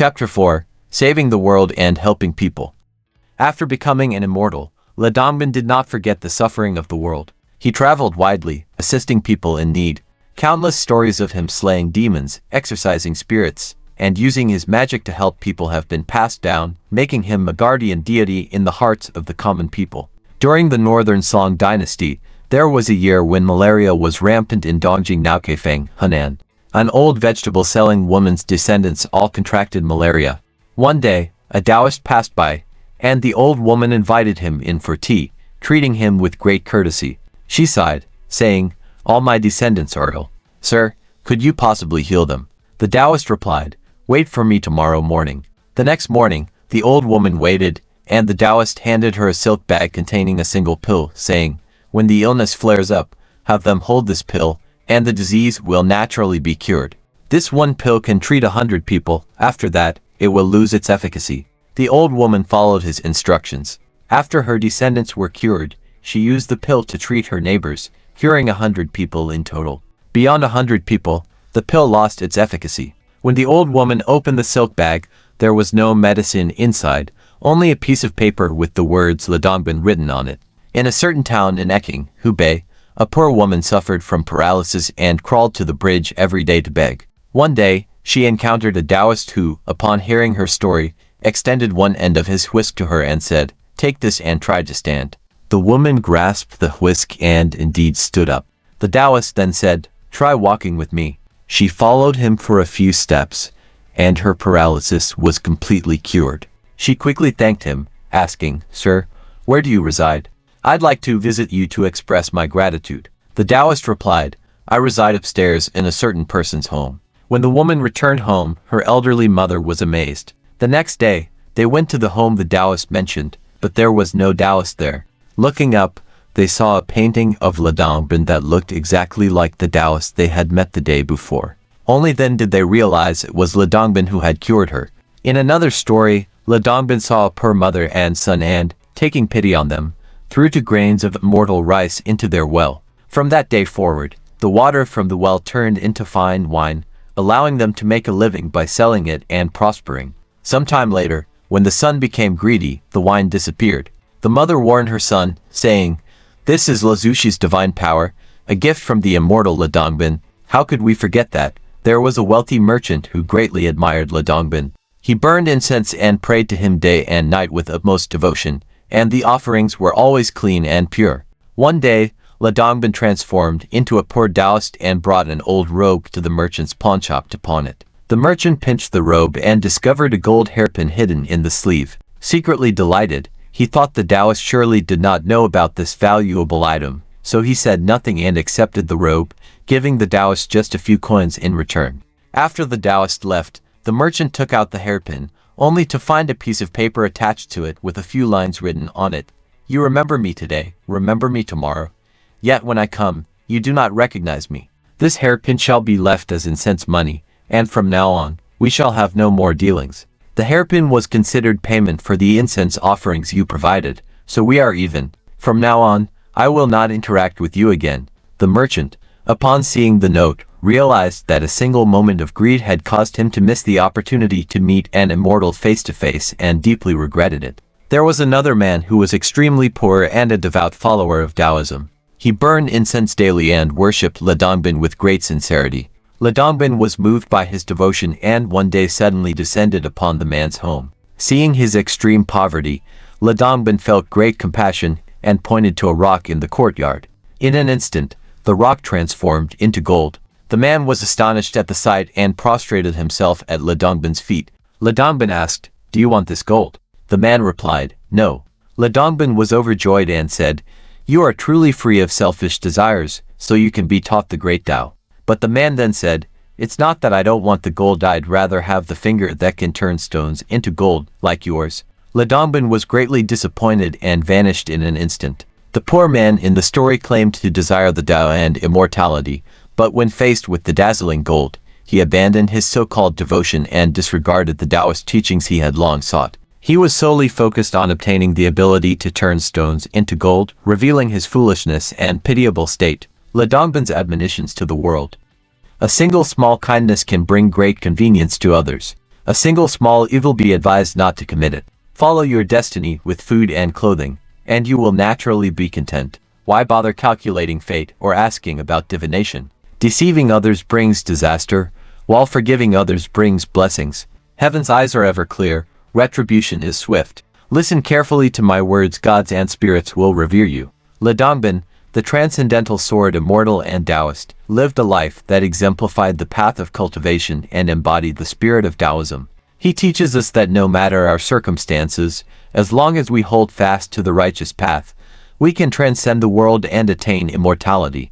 Chapter 4. Saving the World and Helping People. After becoming an immortal, Dongbin did not forget the suffering of the world. He traveled widely, assisting people in need. Countless stories of him slaying demons, exorcising spirits, and using his magic to help people have been passed down, making him a guardian deity in the hearts of the common people. During the Northern Song Dynasty, there was a year when malaria was rampant in Dongjing, now Kaifeng, Henan. An old vegetable-selling woman's descendants all contracted malaria. One day, a Daoist passed by, and the old woman invited him in for tea, treating him with great courtesy. She sighed, saying, "All my descendants are ill. Sir, could you possibly heal them?" The Daoist replied, "Wait for me tomorrow morning." The next morning, the old woman waited, and the Daoist handed her a silk bag containing a single pill, saying, "When the illness flares up, have them hold this pill, and the disease will naturally be cured. This one pill can treat 100 people. After that, it will lose its efficacy." The old woman followed his instructions. After her descendants were cured, she used the pill to treat her neighbors, curing 100 people in total. Beyond 100 people, the pill lost its efficacy. When the old woman opened the silk bag, there was no medicine inside, only a piece of paper with the words Dongbin written on it. In a certain town in Eking, Hubei, a poor woman suffered from paralysis and crawled to the bridge every day to beg. One day, she encountered a Daoist who, upon hearing her story, extended one end of his whisk to her and said, "Take this," and tried to stand. The woman grasped the whisk and indeed stood up. The Daoist then said, "Try walking with me." She followed him for a few steps, and her paralysis was completely cured. She quickly thanked him, asking, "Sir, where do you reside? I'd like to visit you to express my gratitude." The Daoist replied, "I reside upstairs in a certain person's home." When the woman returned home, her elderly mother was amazed. The next day, they went to the home the Daoist mentioned, but there was no Daoist there. Looking up, they saw a painting of Dongbin that looked exactly like the Daoist they had met the day before. Only then did they realize it was Dongbin who had cured her. In another story, Dongbin saw a poor mother and son and, taking pity on them, threw 2 grains of immortal rice into their well. From that day forward, the water from the well turned into fine wine, allowing them to make a living by selling it and prospering. Some time later, when the son became greedy, the wine disappeared. The mother warned her son, saying, "This is Lazushi's divine power, a gift from the immortal Dongbin. How could we forget that?" There was a wealthy merchant who greatly admired Dongbin. He burned incense and prayed to him day and night with utmost devotion, and the offerings were always clean and pure. One day, Dongbin transformed into a poor Daoist and brought an old robe to the merchant's pawnshop to pawn it. The merchant pinched the robe and discovered a gold hairpin hidden in the sleeve. Secretly delighted, he thought the Daoist surely did not know about this valuable item, so he said nothing and accepted the robe, giving the Daoist just a few coins in return. After the Daoist left, the merchant took out the hairpin, only to find a piece of paper attached to it with a few lines written on it. "You remember me today, remember me tomorrow. Yet when I come, you do not recognize me. This hairpin shall be left as incense money, and from now on, we shall have no more dealings. The hairpin was considered payment for the incense offerings you provided, so we are even. From now on, I will not interact with you again." The merchant, upon seeing the note, realized that a single moment of greed had caused him to miss the opportunity to meet an immortal face to face and deeply regretted it. There was another man who was extremely poor and a devout follower of Taoism. He burned incense daily and worshipped Dongbin with great sincerity. Dongbin was moved by his devotion and one day suddenly descended upon the man's home. Seeing his extreme poverty, Dongbin felt great compassion and pointed to a rock in the courtyard. In an instant, the rock transformed into gold. The man was astonished at the sight and prostrated himself at Dongbin's feet. Dongbin asked, "Do you want this gold?" The man replied, "No." Dongbin was overjoyed and said, "You are truly free of selfish desires, so you can be taught the great Tao." But the man then said, "It's not that I don't want the gold, I'd rather have the finger that can turn stones into gold, like yours." Dongbin was greatly disappointed and vanished in an instant. The poor man in the story claimed to desire the Tao and immortality, but when faced with the dazzling gold, he abandoned his so-called devotion and disregarded the Daoist teachings he had long sought. He was solely focused on obtaining the ability to turn stones into gold, revealing his foolishness and pitiable state. Dongbin's admonitions to the world. A single small kindness can bring great convenience to others. A single small evil, be advised not to commit it. Follow your destiny with food and clothing, and you will naturally be content. Why bother calculating fate or asking about divination? Deceiving others brings disaster, while forgiving others brings blessings. Heaven's eyes are ever clear, retribution is swift. Listen carefully to my words, gods and spirits will revere you. Dongbin, the transcendental sword, immortal and Daoist, lived a life that exemplified the path of cultivation and embodied the spirit of Taoism. He teaches us that no matter our circumstances, as long as we hold fast to the righteous path, we can transcend the world and attain immortality.